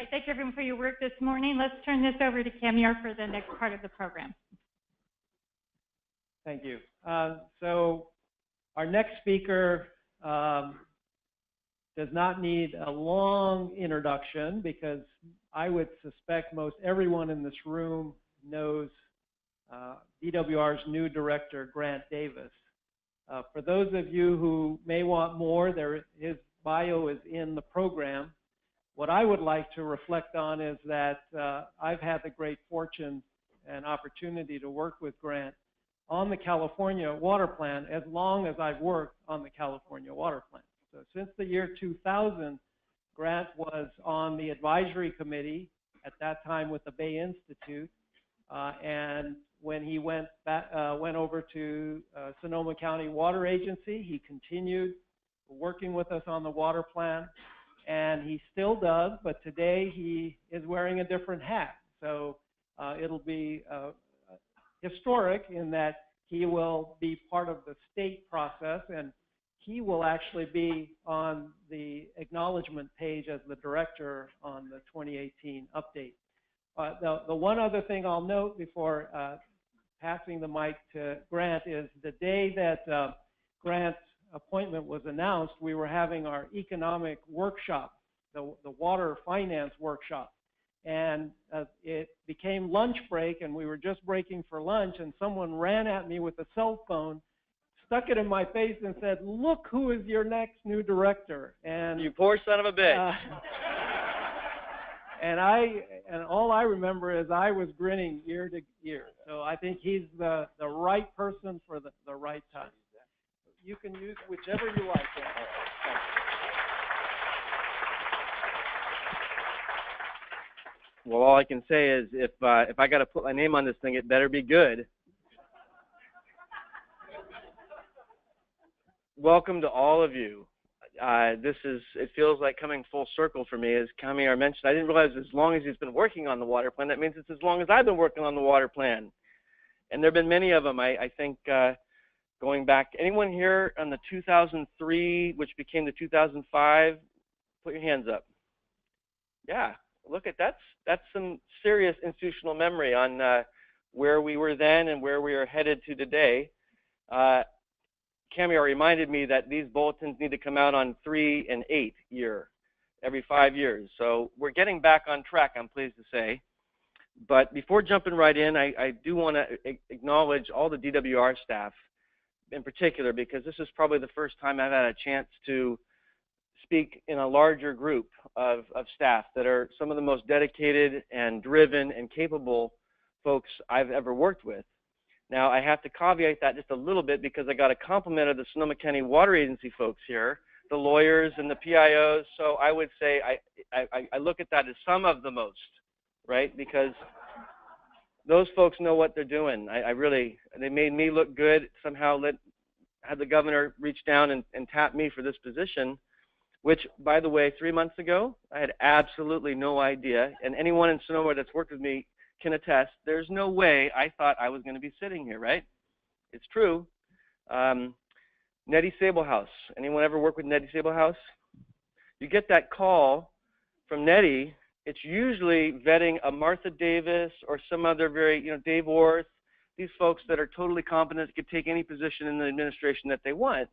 right, thank you everyone for your work this morning. Let's turn this over to Camiar for the next part of the program. Thank you. So our next speaker does not need a long introduction because I would suspect most everyone in this room knows DWR's new director, Grant Davis. For those of you who may want more, his bio is in the program. What I would like to reflect on is that I've had the great fortune and opportunity to work with Grant on the California Water Plan as long as I've worked on the California Water Plan. So since the year 2000, Grant was on the advisory committee, at that time with the Bay Institute, and when he went over to Sonoma County Water Agency, he continued working with us on the water plan, and he still does, but today he is wearing a different hat. So it'll be historic in that he will be part of the state process, and he will actually be on the acknowledgement page as the director on the 2018 update. The one other thing I'll note before passing the mic to Grant is the day that Grant's appointment was announced, we were having our economic workshop, the water finance workshop. And it became lunch break, and we were just breaking for lunch, and someone ran at me with a cell phone, stuck it in my face, and said, "Look who is your next new director." And you poor son of a bitch. And all I remember is I was grinning ear to ear. So I think he's the right person for the right time. You can use whichever you like. Well, all I can say is if I got to put my name on this thing, it better be good. Welcome to all of you. It feels like coming full circle for me. As Camiar mentioned, I didn't realize as long as he's been working on the water plan, that means it's as long as I've been working on the water plan. And there have been many of them. I think going back, anyone here on the 2003, which became the 2005, put your hands up. Yeah, look at that's some serious institutional memory on where we were then and where we are headed to today. Camiar reminded me that these bulletins need to come out on 3 and 8 year, every 5 years. So we're getting back on track, I'm pleased to say. But before jumping right in, I do want to acknowledge all the DWR staff in particular, because this is probably the first time I've had a chance to speak in a larger group of staff that are some of the most dedicated and driven and capable folks I've ever worked with. Now, I have to caveat that just a little bit because I got a compliment of the Sonoma County Water Agency folks here, the lawyers and the PIOs, so I would say I look at that as some of the most, right? Because those folks know what they're doing. They made me look good, somehow had the governor reach down and tap me for this position, which, by the way, 3 months ago, I had absolutely no idea, and anyone in Sonoma that's worked with me can attest, there's no way I thought I was going to be sitting here, right? It's true. Nettie Sablehouse. Anyone ever work with Nettie Sablehouse? You get that call from Nettie, it's usually vetting a Martha Davis or some other Dave Orth, these folks that are totally competent, could take any position in the administration that they want.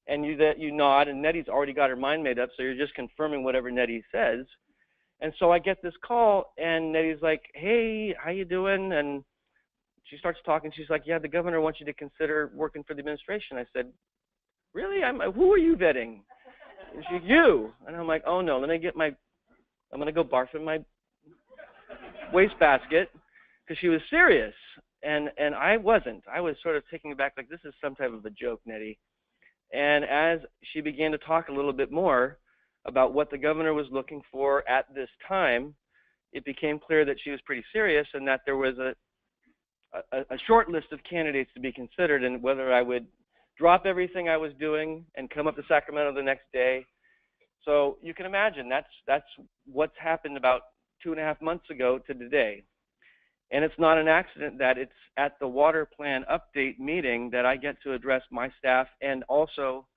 And you nod, and Nettie's already got her mind made up, so you're just confirming whatever Nettie says. And so I get this call, and Nettie's like, "Hey, how you doing?" And she starts talking. She's like, "Yeah, the governor wants you to consider working for the administration." I said, "Really? Who are you vetting?" And she's, "You." And I'm like, "Oh no, let me get I'm going to go barf in my wastebasket," because she was serious, and I wasn't. I was sort of taking it back like, this is some type of a joke, Nettie. And as she began to talk a little bit more about what the governor was looking for at this time, it became clear that she was pretty serious and that there was a short list of candidates to be considered, and whether I would drop everything I was doing and come up to Sacramento the next day. So you can imagine that's what's happened about 2.5 months ago to today. And it's not an accident that it's at the water plan update meeting that I get to address my staff, and also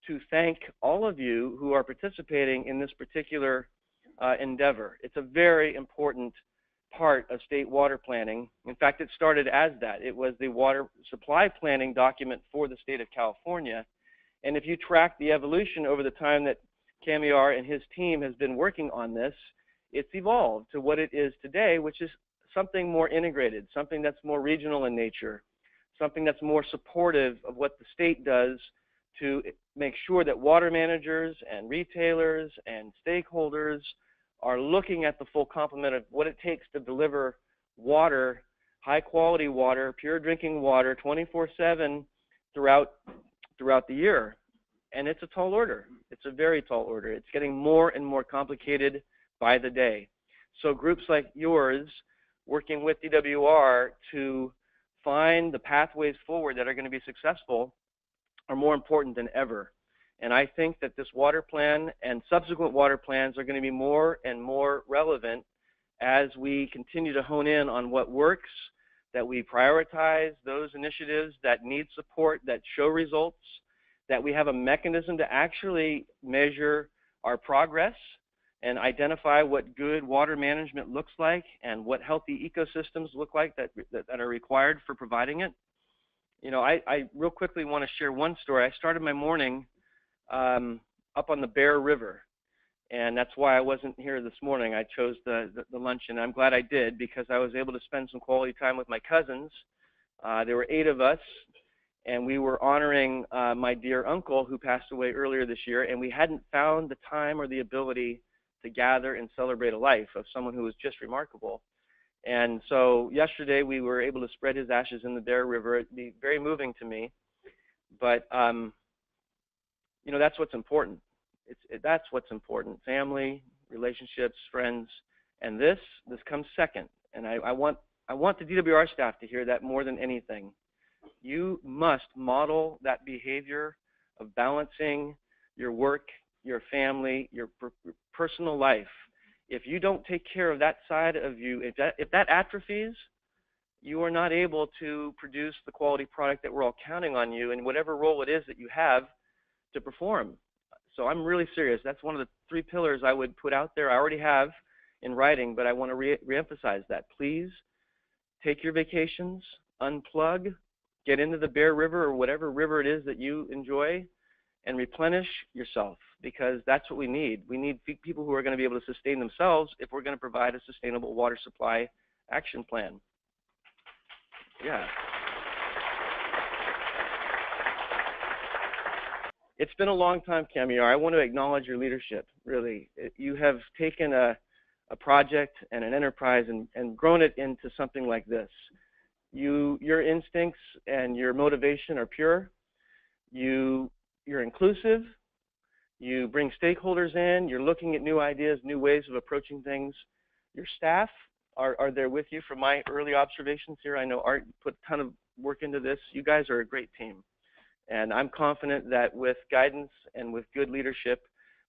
to thank all of you who are participating in this particular endeavor. It's a very important part of state water planning. In fact, it started as that. It was the water supply planning document for the state of California. And if you track the evolution over the time that Camiar and his team has been working on this, it's evolved to what it is today, which is something more integrated, something that's more regional in nature, something that's more supportive of what the state does to make sure that water managers and retailers and stakeholders are looking at the full complement of what it takes to deliver water, high quality water, pure drinking water, 24/7 throughout the year. And it's a tall order. It's a very tall order. It's getting more and more complicated by the day. So groups like yours working with DWR to find the pathways forward that are going to be successful are more important than ever. And I think that this water plan and subsequent water plans are going to be more and more relevant as we continue to hone in on what works, that we prioritize those initiatives that need support, that show results, that we have a mechanism to actually measure our progress and identify what good water management looks like and what healthy ecosystems look like that are required for providing it. You know, I real quickly want to share one story. I started my morning up on the Bear River, and that's why I wasn't here this morning. I chose the luncheon. I'm glad I did because I was able to spend some quality time with my cousins. There were 8 of us, and we were honoring my dear uncle who passed away earlier this year, and we hadn't found the time or the ability to gather and celebrate a life of someone who was just remarkable. And so yesterday we were able to spread his ashes in the Bear River. It'd be very moving to me, but you know, that's what's important. That's what's important. Family, relationships, friends, and this comes second. And I want the DWR staff to hear that more than anything. You must model that behavior of balancing your work, your family, your personal life. If you don't take care of that side of you, if that atrophies, you are not able to produce the quality product that we're all counting on you in whatever role it is that you have to perform. So I'm really serious. That's one of the 3 pillars I would put out there. I already have in writing, but I want to reemphasize that. Please take your vacations, unplug, get into the Bear River or whatever river it is that you enjoy, and replenish yourself, because that's what we need. We need people who are going to be able to sustain themselves if we're going to provide a sustainable water supply action plan. Yeah. It's been a long time, Camiar. I want to acknowledge your leadership, really. You have taken a project and an enterprise and grown it into something like this. Your instincts and your motivation are pure. You're inclusive. You bring stakeholders in. You're looking at new ideas, new ways of approaching things. Your staff are there with you from my early observations here. I know Art put a ton of work into this. You guys are a great team. And I'm confident that with guidance and with good leadership,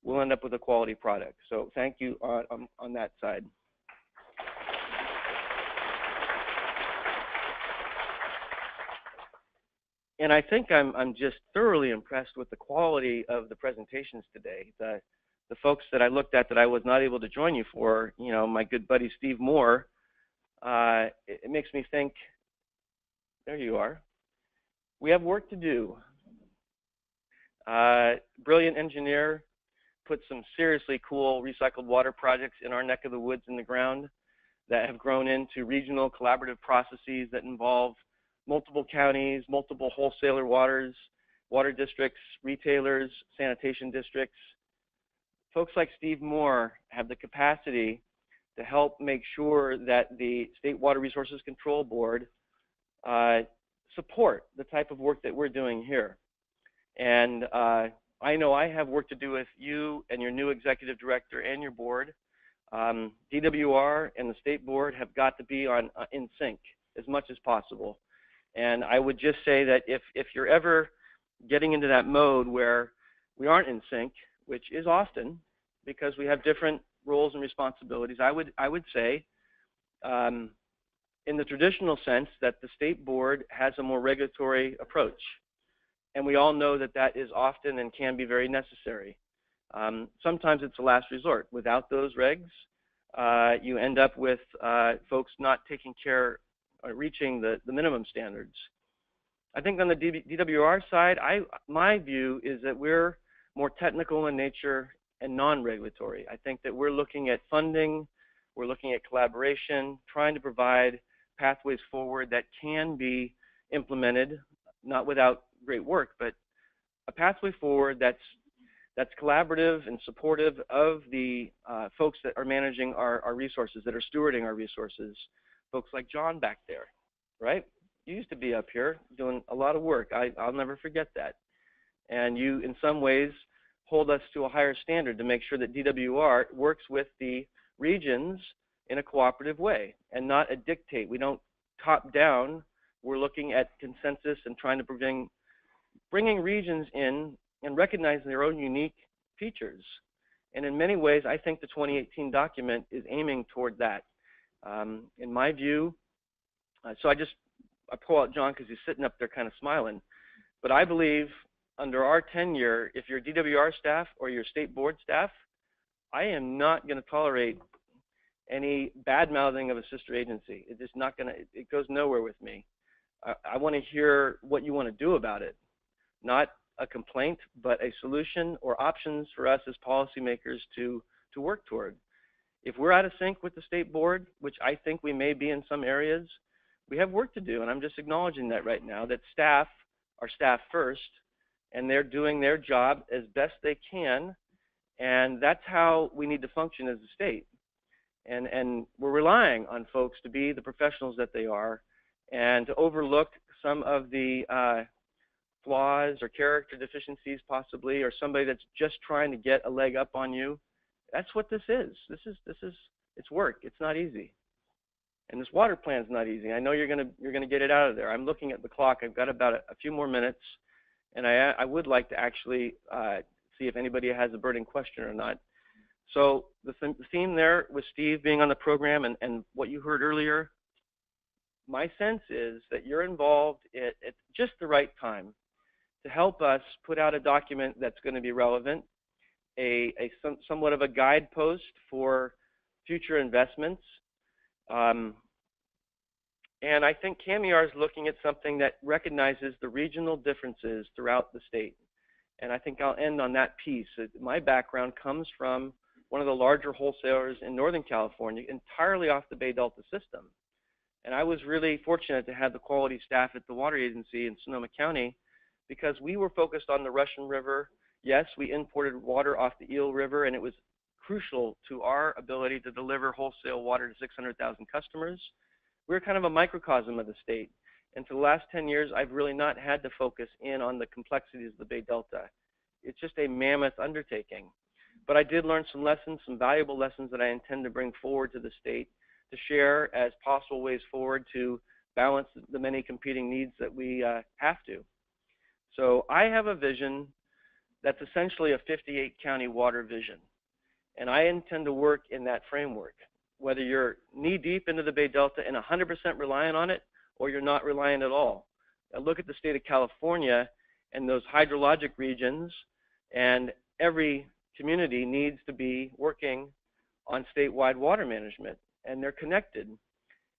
we'll end up with a quality product. So thank you on that side. And I think I'm just thoroughly impressed with the quality of the presentations today. The folks that I looked at that I was not able to join you for, you know, my good buddy Steve Moore, it makes me think, there you are. We have work to do. Brilliant engineer, put some seriously cool recycled water projects in our neck of the woods in the ground that have grown into regional collaborative processes that involve multiple counties, multiple wholesaler water districts, retailers, sanitation districts. Folks like Steve Moore have the capacity to help make sure that the State Water Resources Control Board support the type of work that we're doing here. And I know I have work to do with you and your new executive director and your board. DWR and the state board have got to be in sync as much as possible. And I would just say that if you're ever getting into that mode where we aren't in sync, which is often because we have different roles and responsibilities, I would say in the traditional sense that the state board has a more regulatory approach. And we all know that that is often and can be very necessary. Sometimes it's a last resort. Without those regs, you end up with folks not taking care or reaching the minimum standards. I think on the DWR side, my view is that we're more technical in nature and non-regulatory. I think that we're looking at funding, we're looking at collaboration, trying to provide pathways forward that can be implemented, not without great work, but a pathway forward that's collaborative and supportive of the folks that are managing our resources, that are stewarding our resources, folks like John back there, right? You used to be up here doing a lot of work. I'll never forget that. And you, in some ways, hold us to a higher standard to make sure that DWR works with the regions in a cooperative way and not a dictate. We don't top down. We're looking at consensus and trying to bringing regions in and recognizing their own unique features. And in many ways, I think the 2018 document is aiming toward that. In my view, so I pull out John because he's sitting up there kind of smiling, but I believe under our tenure, if you're DWR staff or your state board staff, I am not going to tolerate any bad-mouthing of a sister agency. It's just not going to, it goes nowhere with me. I want to hear what you want to do about it, not a complaint, but a solution or options for us as policymakers to work toward. If we're out of sync with the state board, which I think we may be in some areas, we have work to do, and I'm just acknowledging that right now, that staff are staff first, and they're doing their job as best they can, and that's how we need to function as a state. And we're relying on folks to be the professionals that they are and to overlook some of the flaws or character deficiencies possibly, or somebody that's just trying to get a leg up on you. That's what this is. It's work. It's not easy. And this water plan is not easy. I know you're gonna get it out of there. I'm looking at the clock. I've got about a few more minutes, and I would like to actually see if anybody has a burning question or not. So the theme there with Steve being on the program and what you heard earlier, my sense is that you're involved at just the right time to help us put out a document that's going to be relevant, somewhat of a guidepost for future investments. And I think CAMER is looking at something that recognizes the regional differences throughout the state. And I think I'll end on that piece. My background comes from one of the larger wholesalers in Northern California, entirely off the Bay Delta system. And I was really fortunate to have the quality staff at the water agency in Sonoma County because we were focused on the Russian River. Yes, we imported water off the Eel River, and it was crucial to our ability to deliver wholesale water to 600,000 customers. We're kind of a microcosm of the state. And for the last 10 years, I've really not had to focus in on the complexities of the Bay Delta. It's just a mammoth undertaking. But I did learn some lessons, some valuable lessons that I intend to bring forward to the state to share as possible ways forward to balance the many competing needs that we have to. So I have a vision that's essentially a 58-county water vision. And I intend to work in that framework, whether you're knee-deep into the Bay Delta and 100% reliant on it, or you're not reliant at all. I look at the state of California and those hydrologic regions, and every community needs to be working on statewide water management, and they're connected.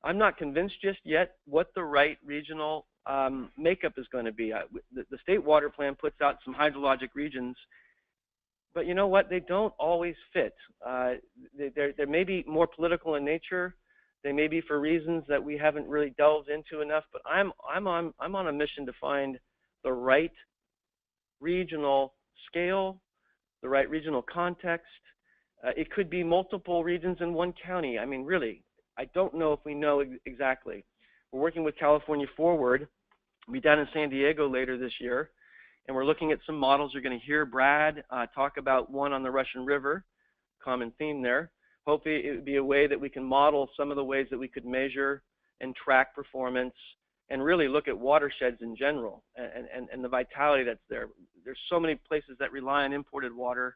I'm not convinced just yet what the right regional makeup is going to be. The state water plan puts out some hydrologic regions, but you know what? They don't always fit. They may be more political in nature. They may be for reasons that we haven't really delved into enough. But I'm on a mission to find the right regional scale, the right regional context. It could be multiple regions in one county. I mean, really, I don't know if we know exactly. We're working with California Forward. We'll be down in San Diego later this year, and we're looking at some models. You're going to hear Brad talk about one on the Russian River, common theme there. Hopefully it would be a way that we can model some of the ways that we could measure and track performance and really look at watersheds in general and the vitality that's there. There's so many places that rely on imported water.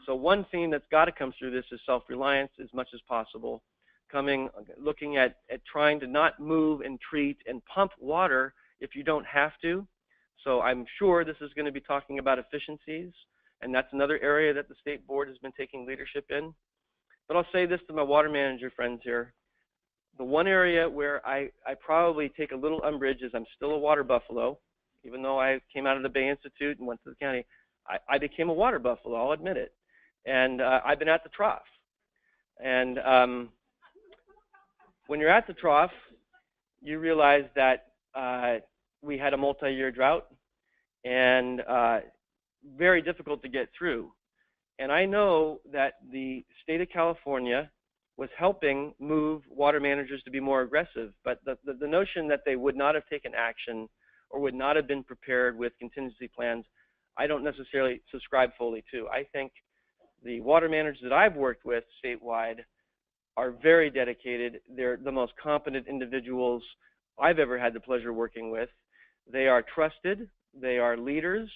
So one theme that's got to come through this is self-reliance as much as possible. Looking at trying to not move and treat and pump water if you don't have to. So I'm sure this is going to be talking about efficiencies and that's another area that the state board has been taking leadership in. But I'll say this to my water manager friends here. The one area where I probably take a little umbrage is I'm still a water buffalo. Even though I came out of the Bay Institute and went to the county, I became a water buffalo, I'll admit it. And I've been at the trough. And when you're at the trough, you realize that we had a multi-year drought and very difficult to get through. And I know that the state of California was helping move water managers to be more aggressive, but the notion that they would not have taken action or would not have been prepared with contingency plans, I don't necessarily subscribe fully to. I think the water managers that I've worked with statewide are very dedicated. They're the most competent individuals I've ever had the pleasure working with. They are trusted, they are leaders,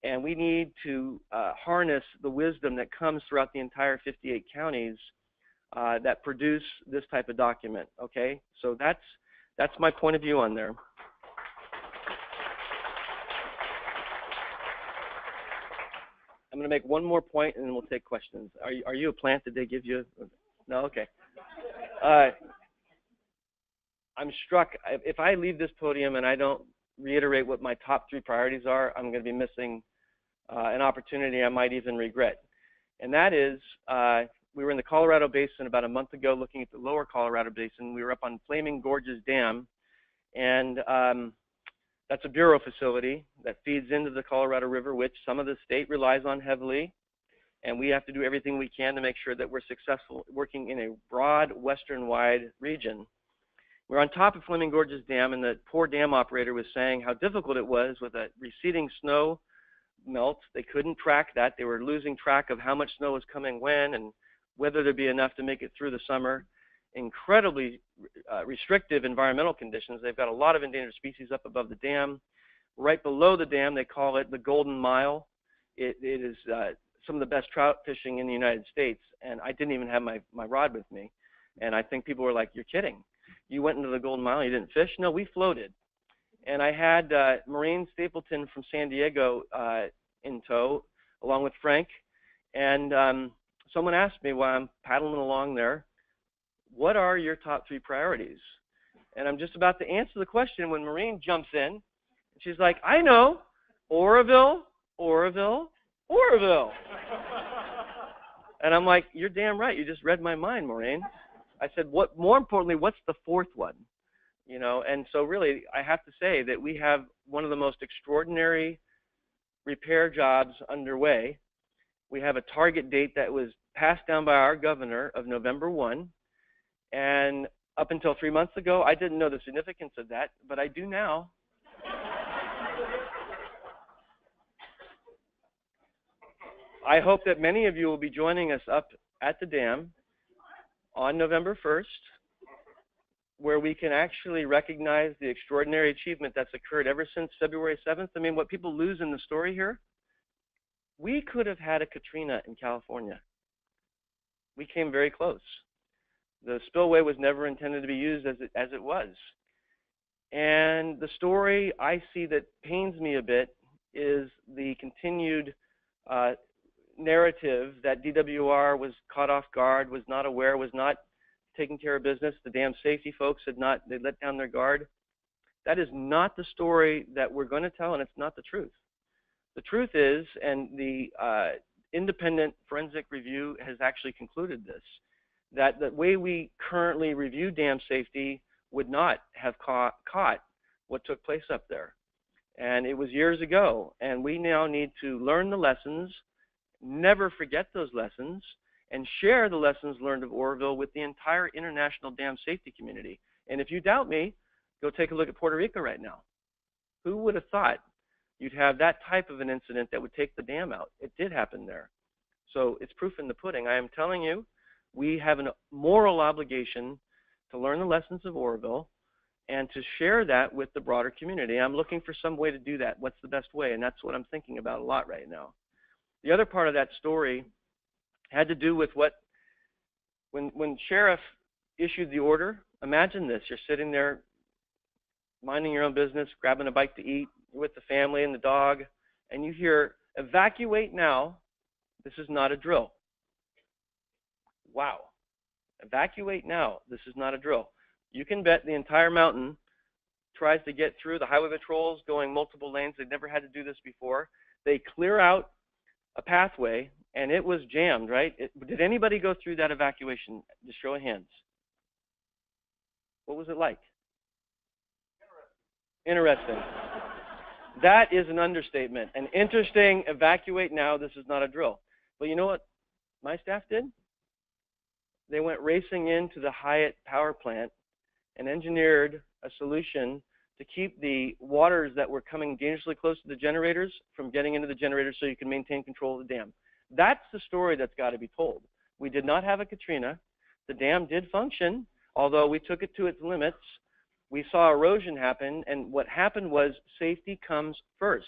and we need to harness the wisdom that comes throughout the entire 58 counties that produce this type of document, okay? So that's my point of view on there. I'm going to make one more point and then we'll take questions. Are you a plant? Did they give you? No? Okay. I'm struck. If I leave this podium and I don't reiterate what my top 3 priorities are, I'm going to be missing an opportunity I might even regret. And that is, we were in the Colorado Basin about a month ago looking at the lower Colorado Basin. We were up on Flaming Gorges Dam, and that's a Bureau facility that feeds into the Colorado River, which some of the state relies on heavily, and we have to do everything we can to make sure that we're successful working in a broad western-wide region. We're on top of Flaming Gorges Dam, and the poor dam operator was saying how difficult it was with a receding snow melt. They couldn't track that. They were losing track of how much snow was coming when and whether there'd be enough to make it through the summer. Incredibly restrictive environmental conditions. They've got a lot of endangered species up above the dam. Right below the dam, they call it the Golden Mile. It is some of the best trout fishing in the United States, and I didn't even have my rod with me. And I think people were like, you're kidding. You went into the Golden Mile and you didn't fish? No, we floated. And I had Maureen Stapleton from San Diego in tow, along with Frank. And someone asked me while I'm paddling along there, what are your top 3 priorities? And I'm just about to answer the question when Maureen jumps in. And she's like, I know, Oroville, Oroville, Oroville. And I'm like, you're damn right. You just read my mind, Maureen. I said, more importantly, what's the 4th one? You know, and so really, I have to say that we have one of the most extraordinary repair jobs underway. We have a target date that was passed down by our governor of November 1. And up until 3 months ago, I didn't know the significance of that, but I do now. I hope that many of you will be joining us up at the dam on November 1st, where we can actually recognize the extraordinary achievement that's occurred ever since February 7th. I mean, what people lose in the story here, we could have had a Katrina in California. We came very close. The spillway was never intended to be used as it was. And the story I see that pains me a bit is the continued narrative that DWR was caught off guard, was not aware, was not taking care of business. The dam safety folks they let down their guard. That is not the story that we're going to tell, and it's not the truth. The truth is, and the independent forensic review has actually concluded this, that the way we currently review dam safety would not have caught what took place up there. And it was years ago, and we now need to learn the lessons, never forget those lessons, and share the lessons learned of Oroville with the entire international dam safety community. And if you doubt me, go take a look at Puerto Rico right now. Who would have thought you'd have that type of an incident that would take the dam out? It did happen there. So it's proof in the pudding. I am telling you, we have a moral obligation to learn the lessons of Oroville and to share that with the broader community. I'm looking for some way to do that. What's the best way? And that's what I'm thinking about a lot right now. The other part of that story had to do with when Sheriff issued the order. Imagine this, you're sitting there minding your own business, grabbing a bite to eat with the family and the dog, and you hear, evacuate now, This is not a drill. Wow. Evacuate now. This is not a drill. You can bet the entire mountain tries to get through. The highway patrols going multiple lanes. They've never had to do this before. They clear out a pathway, and it was jammed, right? Did anybody go through that evacuation? Just show of hands. What was it like? Interesting. That is an understatement. An interesting evacuate now. This is not a drill. But you know what my staff did? They went racing into the Hyatt power plant and engineered a solution to keep the waters that were coming dangerously close to the generators from getting into the generators so you can maintain control of the dam. That's the story that's got to be told. We did not have a Katrina. The dam did function, although we took it to its limits. We saw erosion happen, and what happened was safety comes first.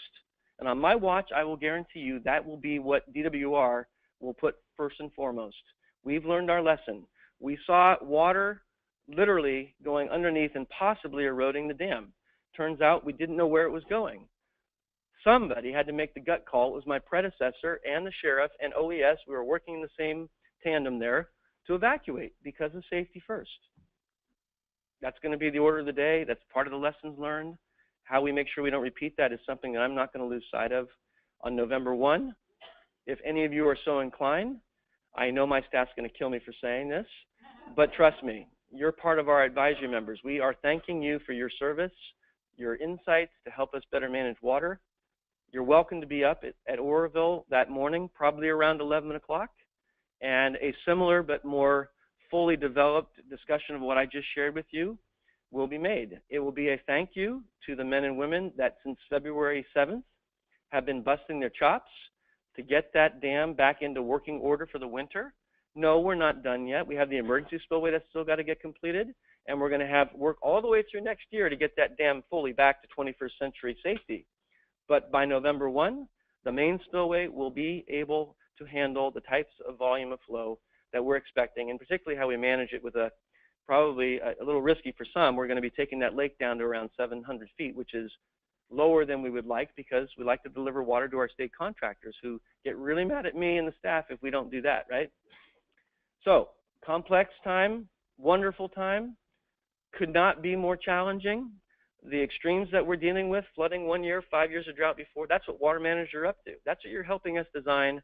And on my watch, I will guarantee you that will be what DWR will put first and foremost. We've learned our lesson. We saw water literally going underneath and possibly eroding the dam. Turns out we didn't know where it was going. Somebody had to make the gut call. It was my predecessor and the sheriff and OES. We were working in the same tandem there to evacuate because of safety first. That's going to be the order of the day. That's part of the lessons learned. How we make sure we don't repeat that is something that I'm not going to lose sight of on November 1. If any of you are so inclined, I know my staff's going to kill me for saying this, but trust me, you're part of our advisory members. We are thanking you for your service, your insights to help us better manage water. You're welcome to be up at Oroville that morning, probably around 11 o'clock, and a similar but more fully developed discussion of what I just shared with you will be made. It will be a thank you to the men and women that since February 7th have been busting their chops to get that dam back into working order for the winter. No, we're not done yet. We have the emergency spillway that's still got to get completed, and we're going to have work all the way through next year to get that dam fully back to 21st century safety. But by November 1, the main spillway will be able to handle the types of volume of flow that we're expecting, and particularly how we manage it with probably a little risky for some. We're going to be taking that lake down to around 700 feet, which is lower than we would like because we like to deliver water to our state contractors who get really mad at me and the staff if we don't do that, right? So, complex time, wonderful time, could not be more challenging. The extremes that we're dealing with, flooding 1 year, 5 years of drought before, that's what water managers are up to. That's what you're helping us design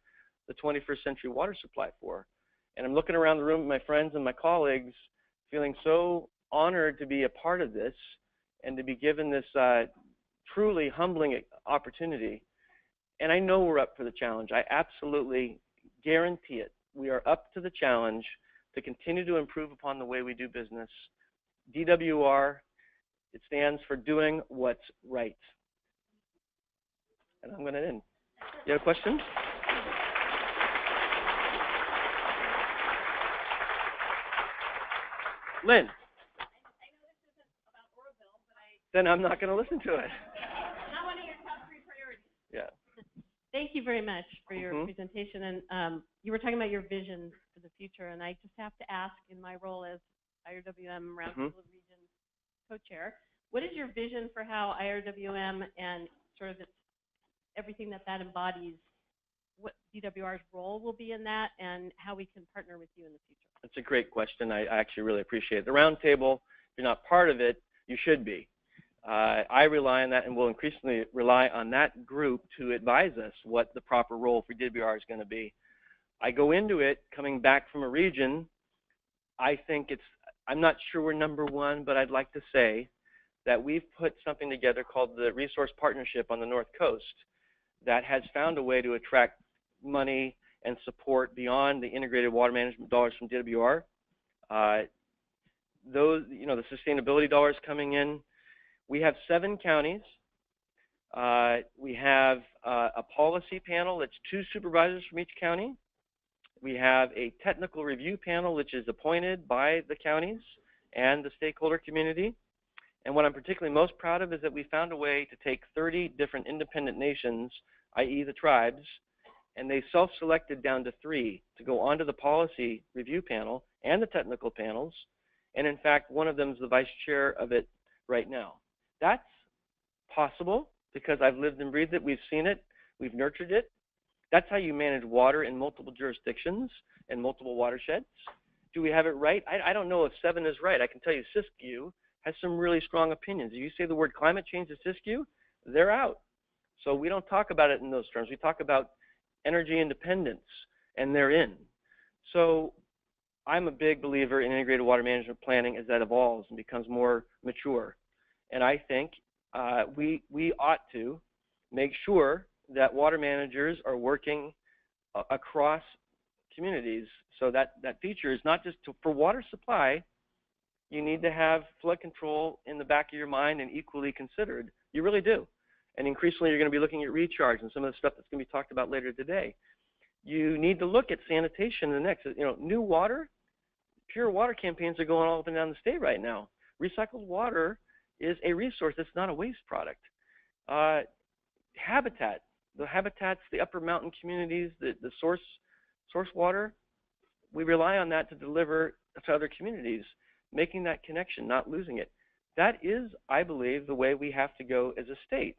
the 21st century water supply for. And I'm looking around the room at my friends and my colleagues, feeling so honored to be a part of this and to be given this truly humbling opportunity. And I know we're up for the challenge. I absolutely guarantee it. We are up to the challenge to continue to improve upon the way we do business. DWR, it stands for doing what's right. And I'm going to end. You have a question? Lynn. I know this isn't about Oroville, but then I'm not going to listen to it. Not one of your top 3 priorities. Yeah. Thank you very much for your presentation. And you were talking about your vision for the future, and I just have to ask, in my role as IRWM Roundtable of Regions co-chair, what is your vision for how IRWM and sort of everything that embodies, what DWR's role will be in that, and how we can partner with you in the future? That's a great question. I actually really appreciate it. The roundtable, if you're not part of it, you should be. I rely on that and will increasingly rely on that group to advise us what the proper role for DWR is going to be. I go into it coming back from a region. I think I'm not sure we're number 1, but I'd like to say that we've put something together called the Resource Partnership on the North Coast that has found a way to attract money and support beyond the integrated water management dollars from DWR. Those, the sustainability dollars coming in. We have 7 counties. We have a policy panel that's 2 supervisors from each county. We have a technical review panel which is appointed by the counties and the stakeholder community. And what I'm particularly most proud of is that we found a way to take 30 different independent nations, i.e. the tribes, and they self-selected down to 3 to go onto the policy review panel and the technical panels. And in fact, one of them is the vice chair of it right now. That's possible because I've lived and breathed it. We've seen it. We've nurtured it. That's how you manage water in multiple jurisdictions and multiple watersheds. Do we have it right? I don't know if 7 is right. I can tell you Siskiyou has some really strong opinions. If you say the word climate change to Siskiyou, they're out. So we don't talk about it in those terms. We talk about energy independence, and they're in. So I'm a big believer in integrated water management planning as that evolves and becomes more mature. And I think we ought to make sure that water managers are working across communities, so that feature is not just for water supply. You need to have flood control in the back of your mind and equally considered. You really do. And increasingly, you're going to be looking at recharge and some of the stuff that's going to be talked about later today. You need to look at sanitation in the next. New water, pure water campaigns are going all up and down the state right now. Recycled water is a resource. It's not a waste product. Habitat, the habitats, the upper mountain communities, the source water, we rely on that to deliver to other communities, making that connection, not losing it. That is, I believe, the way we have to go as a state.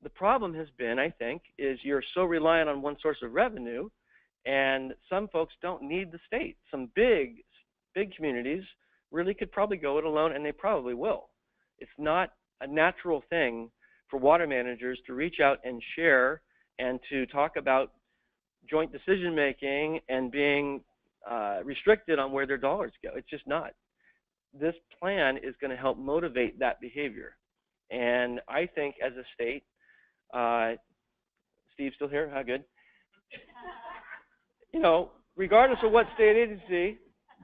The problem has been, I think, is you're so reliant on one source of revenue, and some folks don't need the state. Some big communities really could probably go it alone, and they probably will. It's not a natural thing for water managers to reach out and share and to talk about joint decision making and being restricted on where their dollars go. It's just not. This plan is going to help motivate that behavior. And I think as a state, Steve's still here? How good? Regardless of what state agency,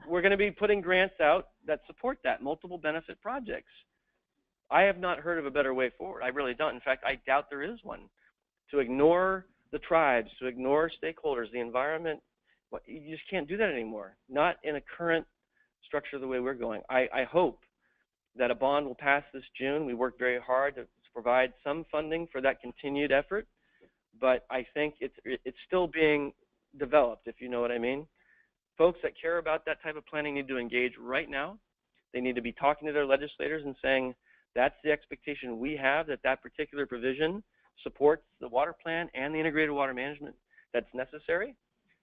we're going to be putting grants out that support that, multiple benefit projects. I have not heard of a better way forward. I really don't. In fact, I doubt there is one. To ignore the tribes, to ignore stakeholders, the environment, you just can't do that anymore. Not in a current structure the way we're going. I hope that a bond will pass this June. We worked very hard to provide some funding for that continued effort, but I think it's still being developed, if you know what I mean. Folks that care about that type of planning need to engage right now. They need to be talking to their legislators and saying, that's the expectation we have, that particular provision supports the water plan and the integrated water management that's necessary.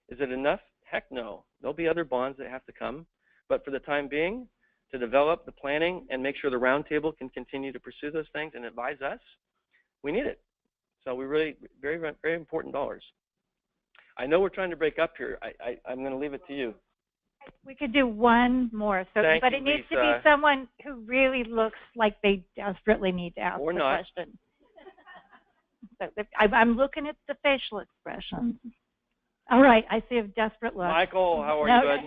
Is it enough? Heck no. There'll be other bonds that have to come. But for the time being, to develop the planning and make sure the roundtable can continue to pursue those things and advise us, we need it. So we really, very, very important dollars. I know we're trying to break up here. I'm going to leave it to you. We could do one more, but it needs to be someone who really looks like they desperately need to ask the question. So I'm looking at the facial expressions. All right, I see a desperate look. Michael, how are you, bud?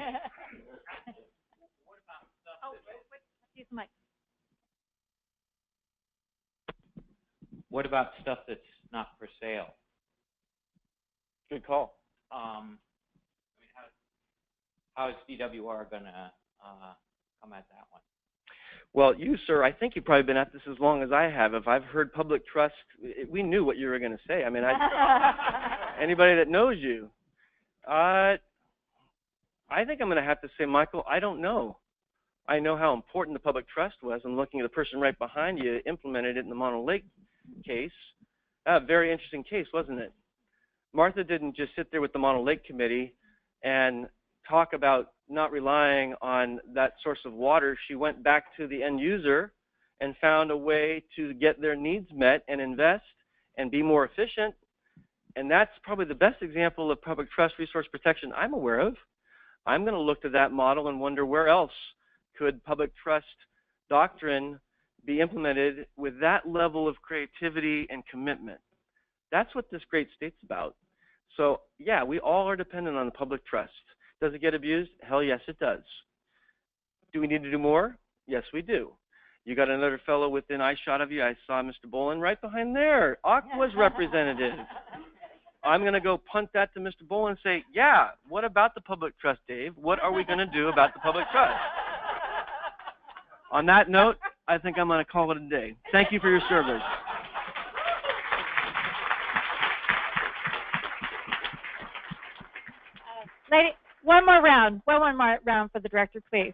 What about stuff that's not for sale? Good call. How is DWR going to come at that one? Well, you, sir, I think you've probably been at this as long as I have. If I've heard public trust, we knew what you were going to say. I mean, anybody that knows you. I think I'm going to have to say, Michael, I don't know. I know how important the public trust was. I'm looking at the person right behind you implemented it in the Mono Lake case. A very interesting case, wasn't it? Martha didn't just sit there with the Mono Lake Committee and talk about not relying on that source of water. She went back to the end user and found a way to get their needs met and invest and be more efficient. And that's probably the best example of public trust resource protection I'm aware of. I'm going to look to that model and wonder where else could public trust doctrine be implemented with that level of creativity and commitment. That's what this great state's about. So yeah, we all are dependent on the public trust. Does it get abused? Hell yes, it does. Do we need to do more? Yes, we do. You got another fellow within eyeshot of you. I saw Mr. Bolin right behind there, Aqua's representative. I'm going to go punt that to Mr. Bolin and say, yeah, what about the public trust, Dave? What are we going to do about the public trust? On that note, I think I'm going to call it a day. Thank you for your service. Lady, one more round for the director, please.